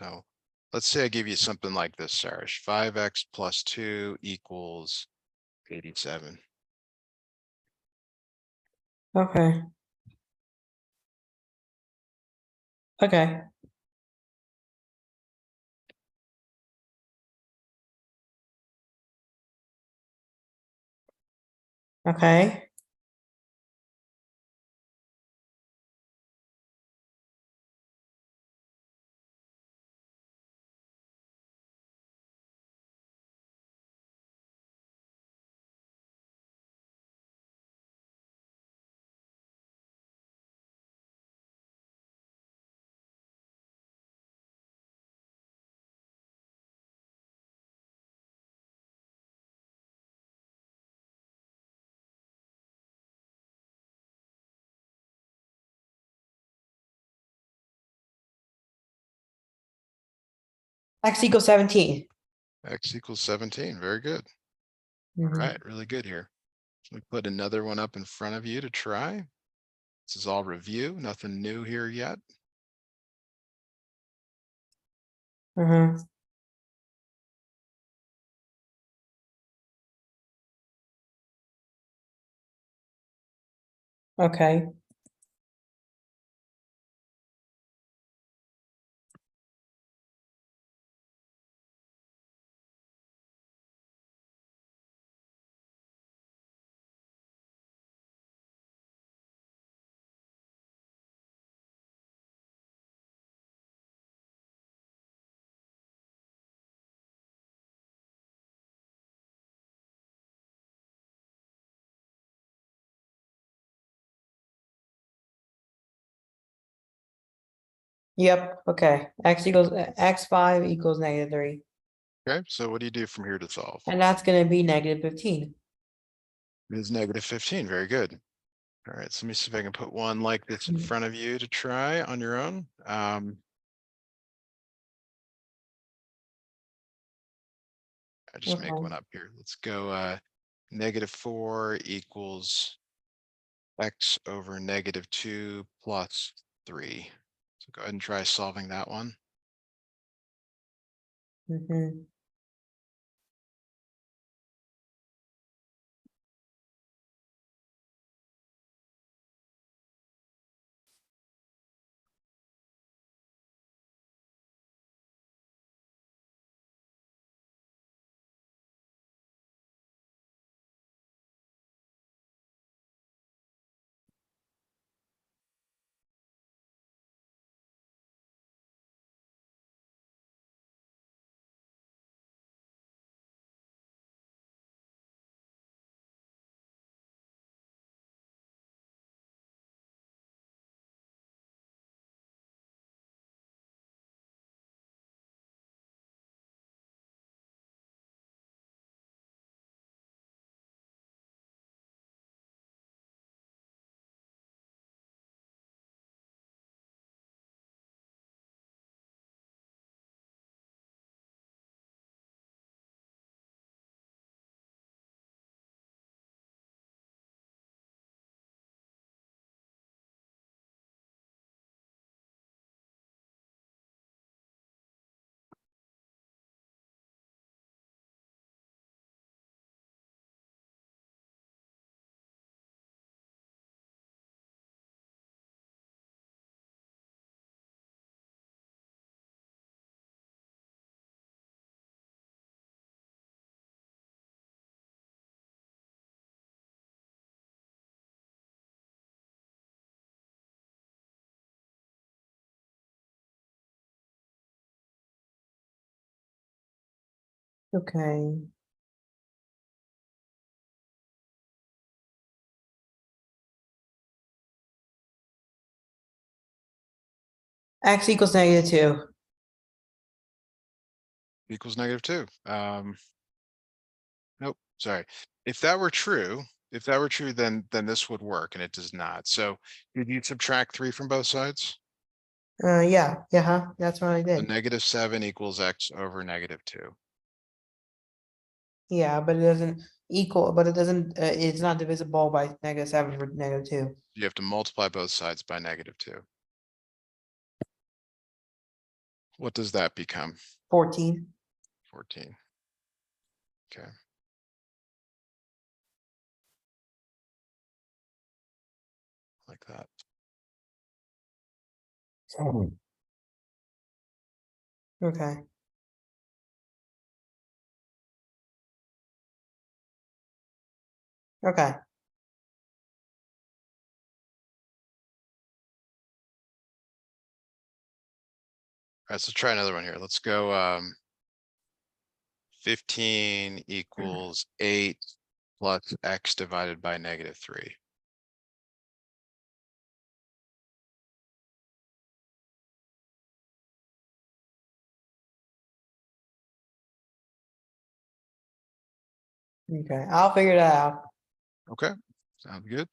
So let's say I give you something like this, Sourish, 5x plus 2 equals 87. Okay. Okay. Okay. X equals 17. X equals 17. Very good. All Mhm. right, really good here. We put another one up in front of you to try. This is all review, nothing new here yet. Mhm. Okay. Yep, okay. X5 equals -3. Okay, so what do you do from here to solve? And that's gonna be -15. It is negative 15. Very good. All right, so let me see if I can put one like this in Mm. front of you to try on your own. I just make Okay. one up here. Let's go -4 equals x over -2 plus 3. So go ahead and try solving that one. Mhm. Okay. X equals -2. Equals -2. Nope, sorry. If that were true, then this would work, and it does not. So did you subtract 3 from both sides? Yeah, that's what I So did. -7 equals x over -2. Yeah, but it doesn't equal, but it doesn't, it's not divisible by -7 for -2. You have to multiply both sides by -2. What does that become? 14. 14. Okay. Like that. Okay. Okay. All right, so try another one here. Let's go 15 equals 8 plus x divided by -3. Okay. I'll figure that out. Okay, sounds good.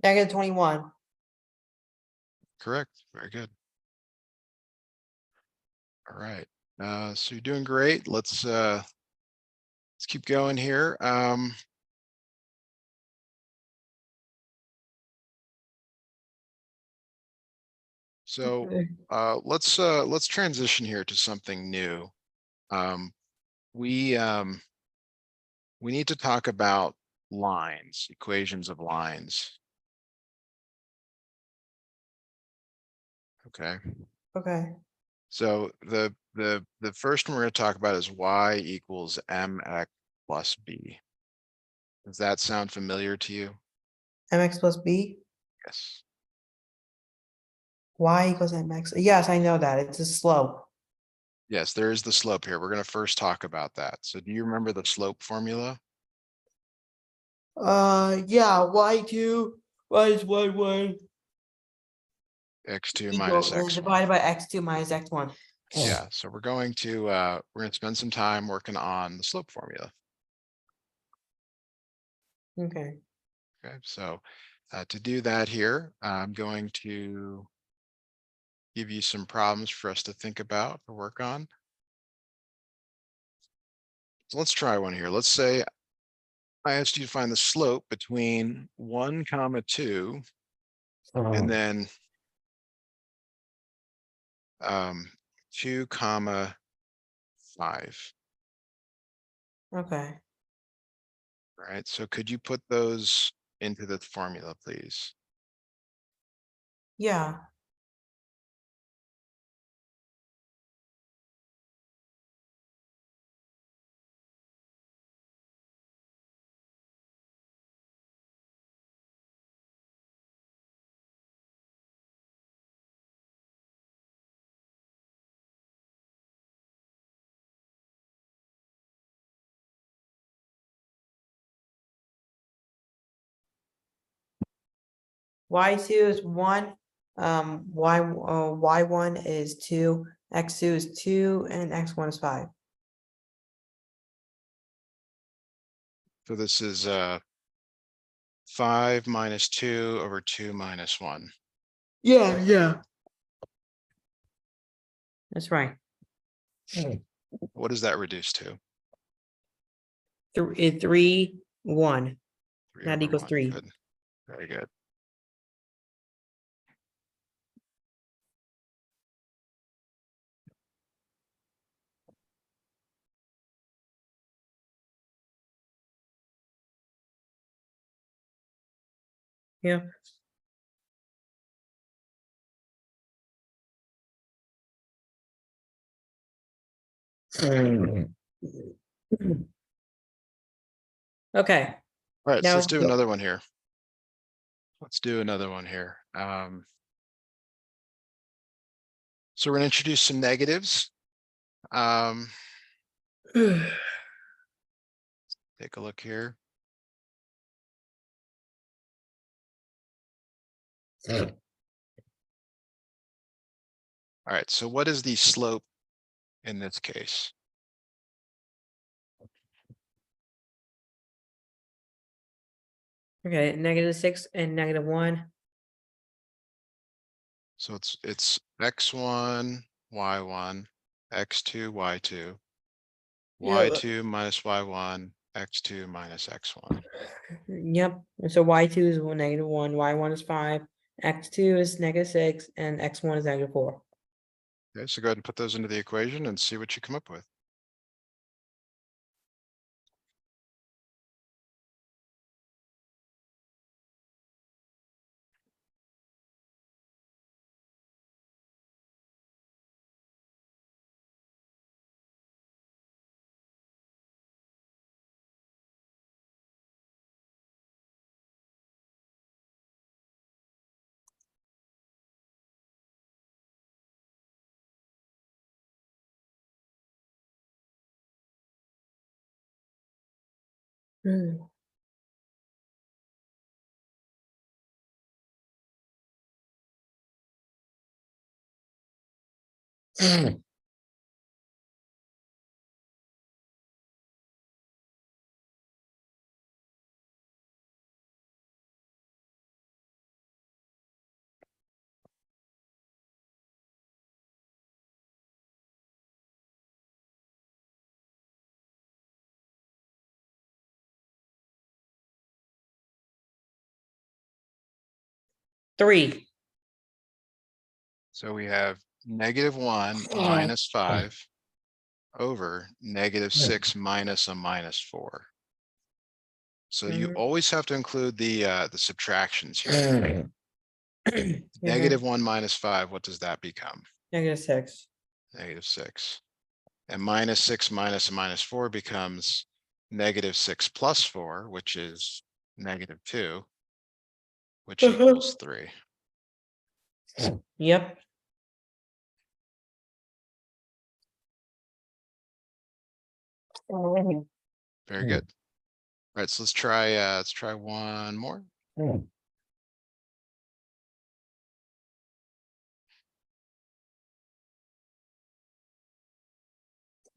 -21. Correct. Very good. All right. So you're doing great. Let's keep going here. So Okay. let's transition here to something new. Um, we um, we need to talk about lines, equations of lines. Okay. Okay. So the first one we're going to talk about is y equals mx plus b. Does that sound familiar to you? MX plus B. Yes. Y equals MX. Yes, I know that. It's a slope. Yes, there is the slope here. We're going to first talk about that. So do you remember the slope formula? Yeah, Y2 minus 1 X2 minus equal x1. divided by X2 minus X1. Yeah, so we're going to spend some time working on the slope formula. Okay. Okay, so to do that here, I'm going to give you some problems for us to think about or work on. So let's try one here. Let's say I asked you to find the slope between 1 comma 2 and then 2 comma 5. Okay. Right, so could you put those into the formula, please? Yeah. Y2 is 1, Y1 is 2, X2 is 2, and X1 is 5. So this is 5 minus 2 over 2 minus 1. Yeah. That's right. What does that reduce to? 3, 1. 3 That over equals 1. 3. Good. Very good. Yeah. Okay, All right, so now let's do another one here. Let's do another one here. So we're going to introduce some negatives. Take a look here. All right, so what is the slope in this case? okay, -6 and -1. So it's x1, y1, x2, y2, Yeah. y2 minus y1, x2 minus x1. Yep. And so Y2 is -1, Y1 is 5, X2 is -6, and X1 is -4. Okay, so go ahead and put those into the equation and see what you come up with. Hmm. Three. So we have -1 minus 5 over -6 minus a -4. So you Mhm. always have to include the subtractions here. -1 minus 5, what does that become? -6. -6. And -6 minus a -4 becomes -6 plus 4, which is -2, which equals 3. Yep. Very good. All right, so let's try one more.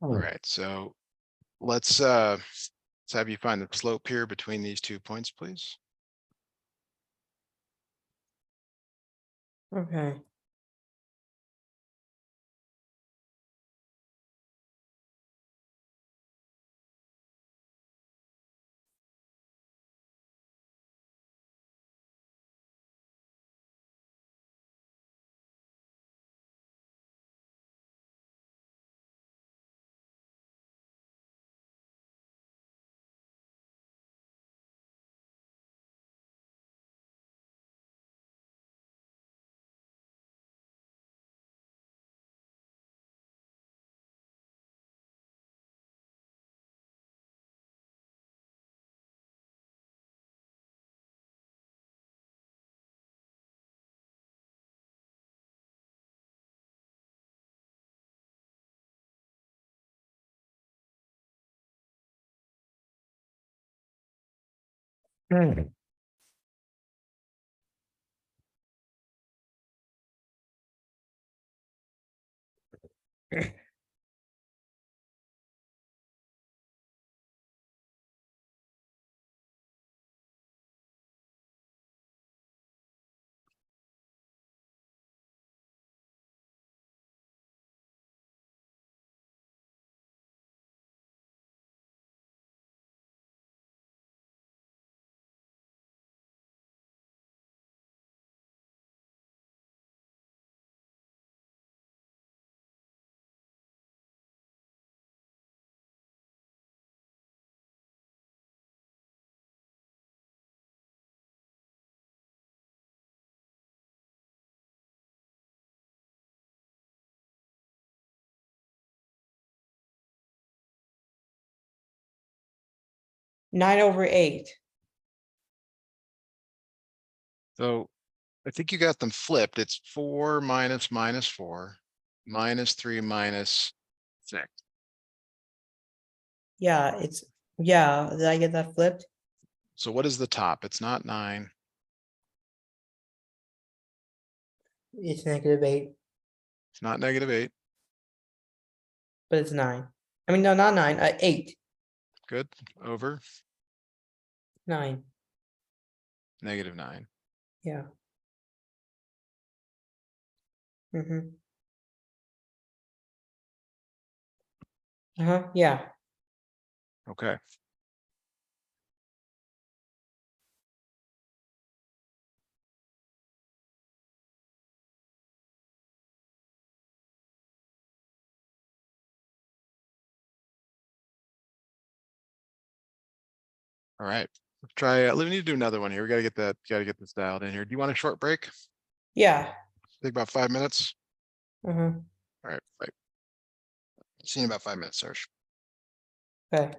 All right, so let's have you find the slope here between these 2 points, please. Okay. 9/8. So I think you got them flipped. It's 4 minus minus 4 minus 3 minus 6. Yeah, yeah, did I get that flipped? So what is the top? It's not 9. It's -8, It's not -8. but it's 9. I mean, no, not 9, 8. Good. Over 9, -9. yeah. Mhm. Uh-huh, yeah. Okay. All right. Let's try. Let me do another one here. We got to get that. Got to get this dialed in here. Do you want a short break? Yeah. Take about 5 minutes. Mhm, All right. Bye. See you in about 5 minutes, Sourish. okay.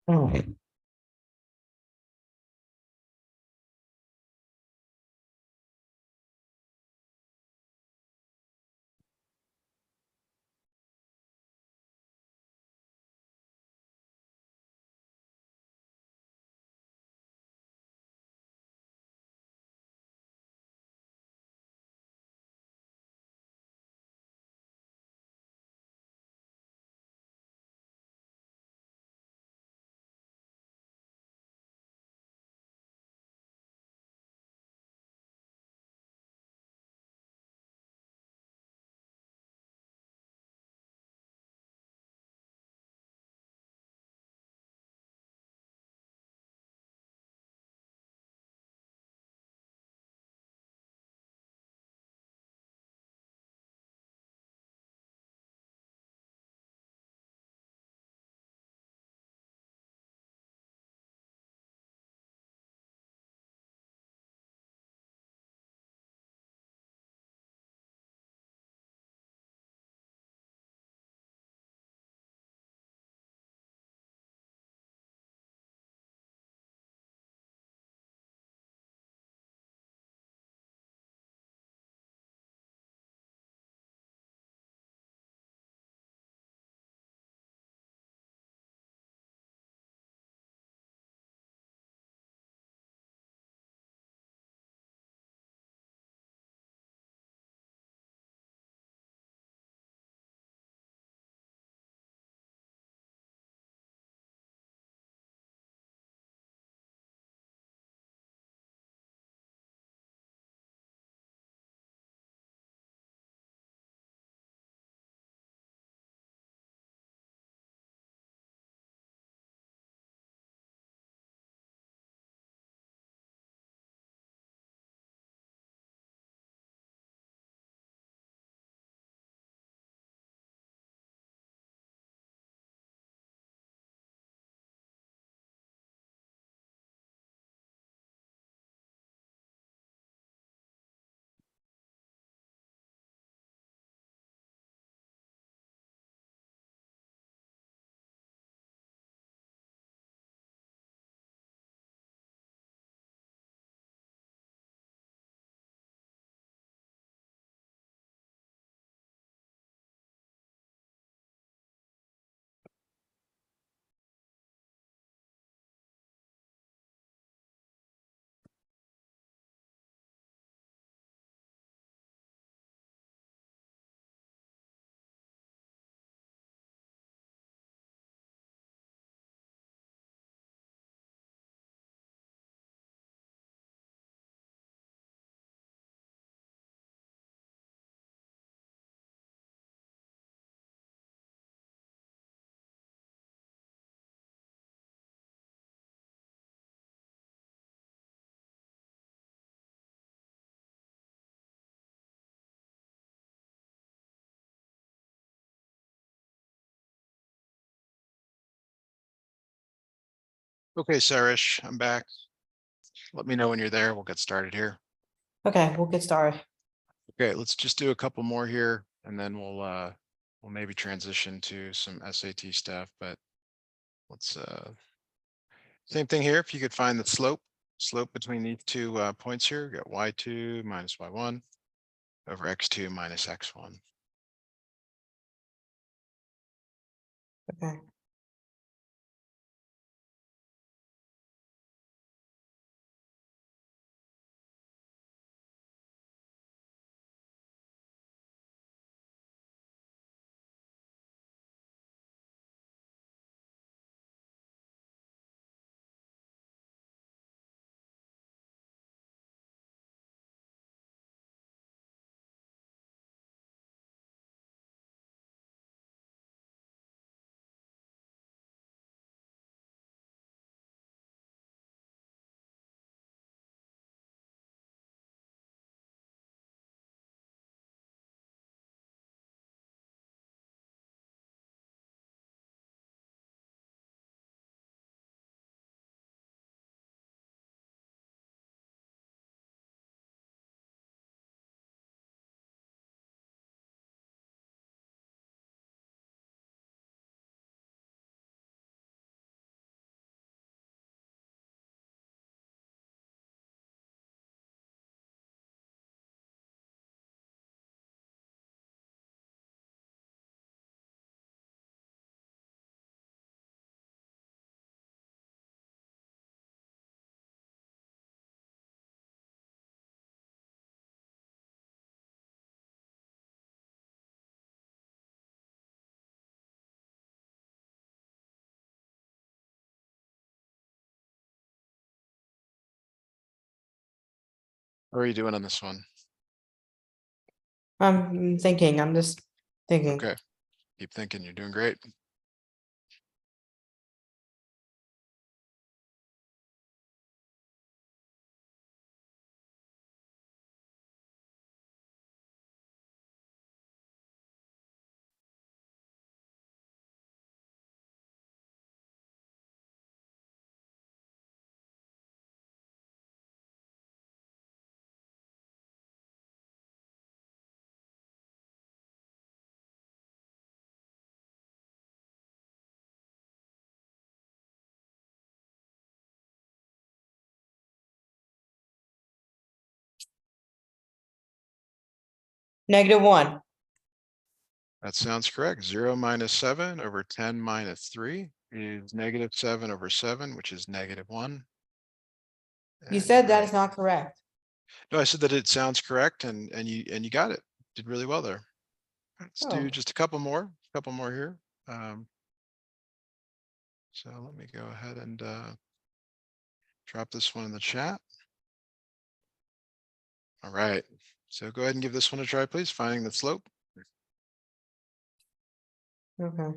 Oh. Okay, Sourish, I'm back. Let me know when you're there. We'll get started here. Okay, we'll get started. Okay, let's just do a couple more here and then we'll maybe transition to some SAT stuff, but let's same thing here. If you could find the slope between these two points here, we got y2 minus y1 over x2 minus x1. Okay. How are you doing on this one? I'm thinking, I'm just thinking. Okay, keep thinking. You're doing great. -1. That sounds correct. 0 minus 7 over 10 minus 3 is -7 over 7, which is -1. You And you're said that is right. not correct. No, I said that it sounds correct and you got it. Did really well there. Let's do Oh, just a couple more here. Um, so let me go ahead and drop this one in the chat. All right. So go ahead and give this one a try, please. Finding the slope. okay.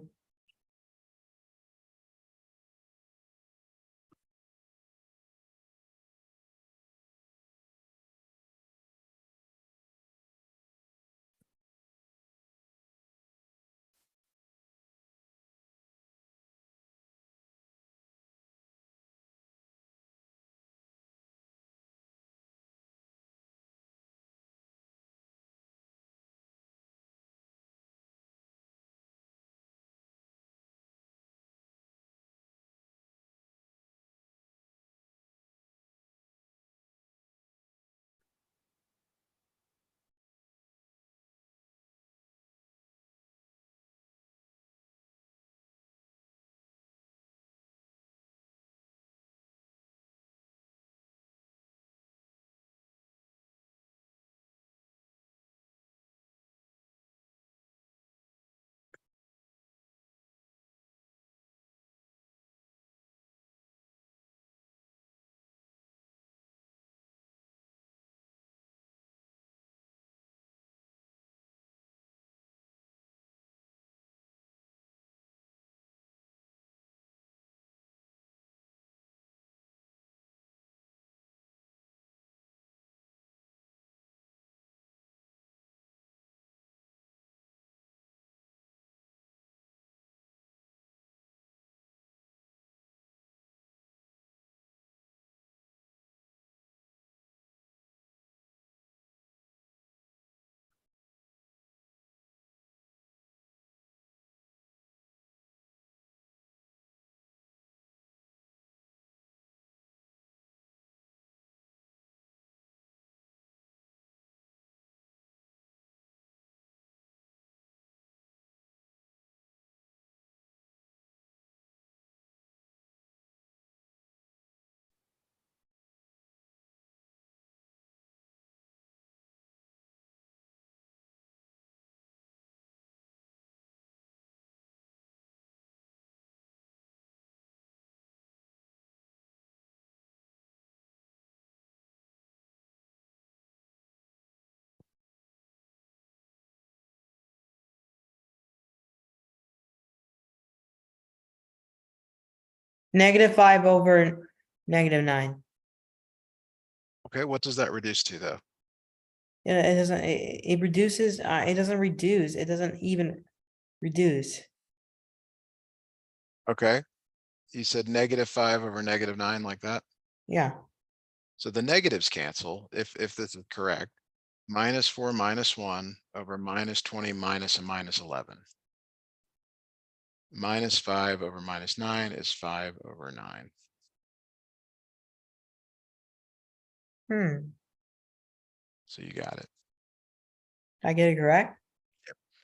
-5 over -9. Okay, what does that reduce to though? It doesn't, it reduces, it doesn't reduce, it doesn't even reduce. Okay, you said -5 over -9 like that. Yeah, So the negatives cancel if this is correct. -4 -1 over -20 minus a -11. -5 over -9 is 5 over 9. So you got it. I get it correct?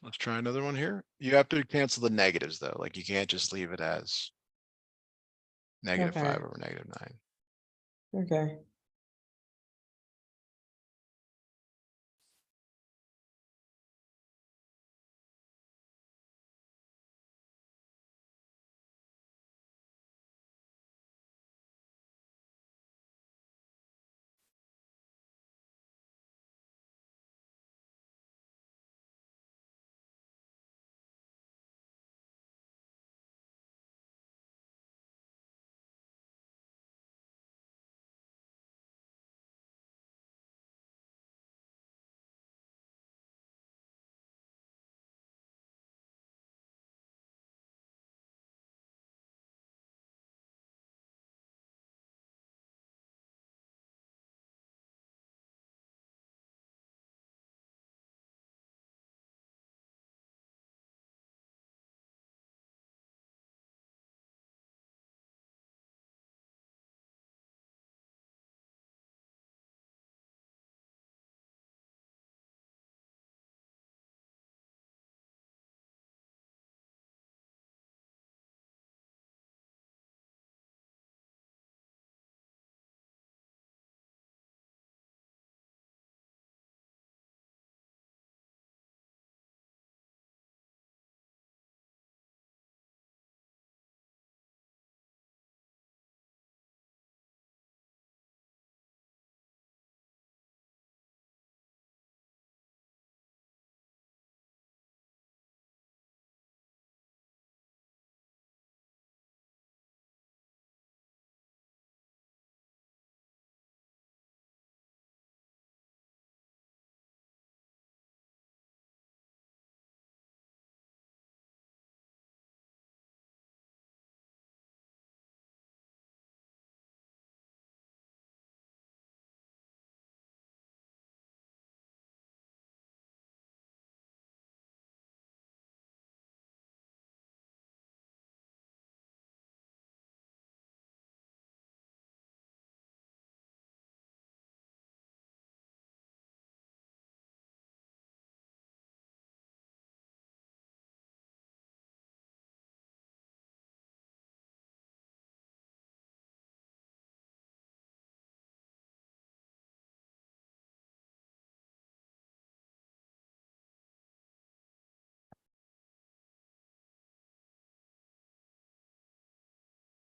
Let's try another one here. You have to cancel the negatives though. Like you can't just leave it as -5 Okay, over -9. okay.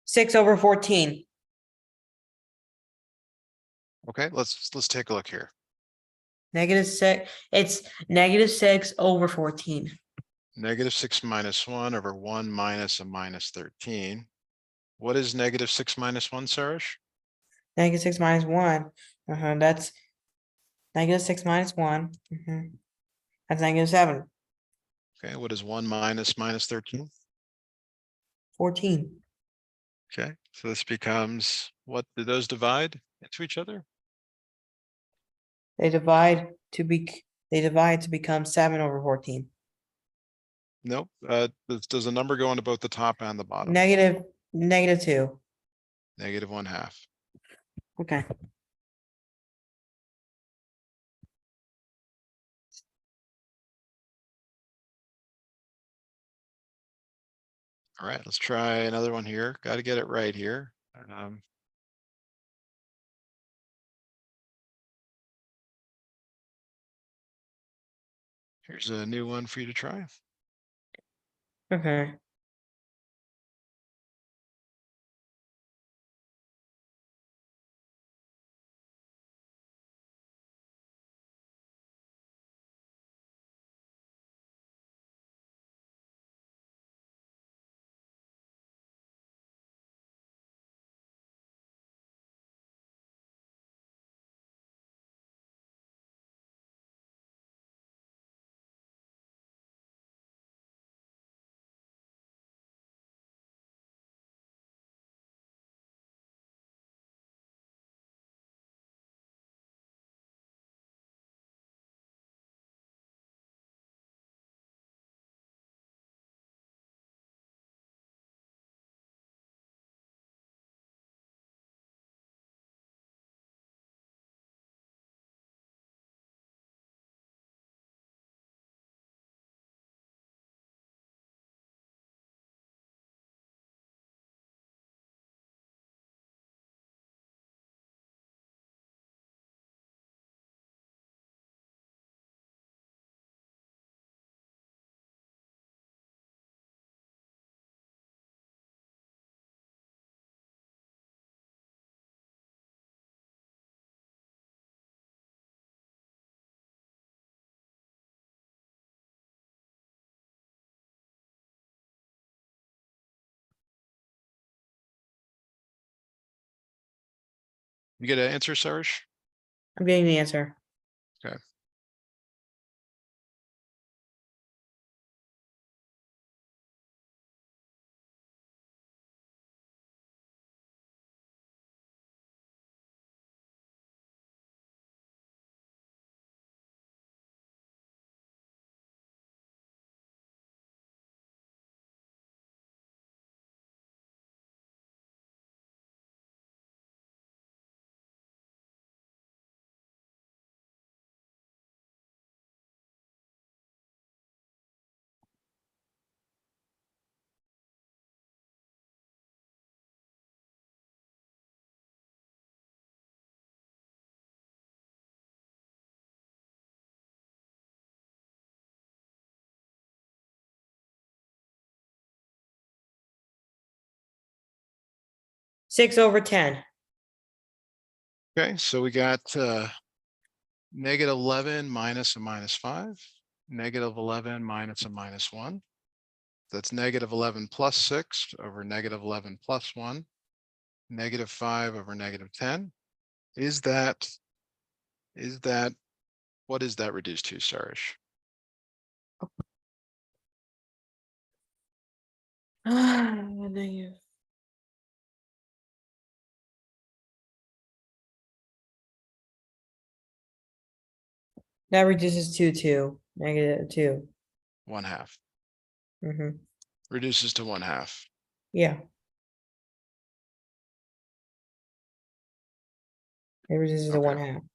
Six over 14. Okay, let's take a look here. -6, it's -6 over 14. -6 minus 1 over 1 minus a -13. What is -6 minus 1, Sarish? -6 minus 1. That's -6 minus 1. That's -7. Okay, what is 1 minus -13? 14. Okay, so this becomes, what do those divide into each other? They divide to become 7 over 14. Nope, does a number go into both the top and the bottom? -2. -1/2. Okay. All right, let's try another one here. Got to get it right here. Here's a new one for you to try. Okay. You get an answer, Sourish? I'm getting the answer. Okay. Six over 10. Okay, so we got -11 minus a -5, -11 minus a -1. That's -11 plus 6 over -11 plus 1, -5 over -10. Is that what is that reduced to, Sourish? Negative. That reduces to 2, -2. 1/2. Mm-hmm. Reduces to 1/2. Yeah. It reduces to Okay. 1/2.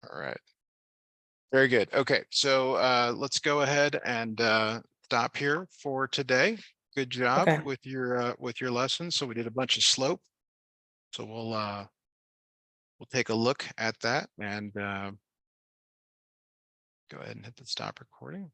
All right. Very good. Okay, so let's go ahead and stop here for today. Good job Okay. with your lesson. So we did a bunch of slope. So we'll take a look at that and go ahead and hit the stop recording.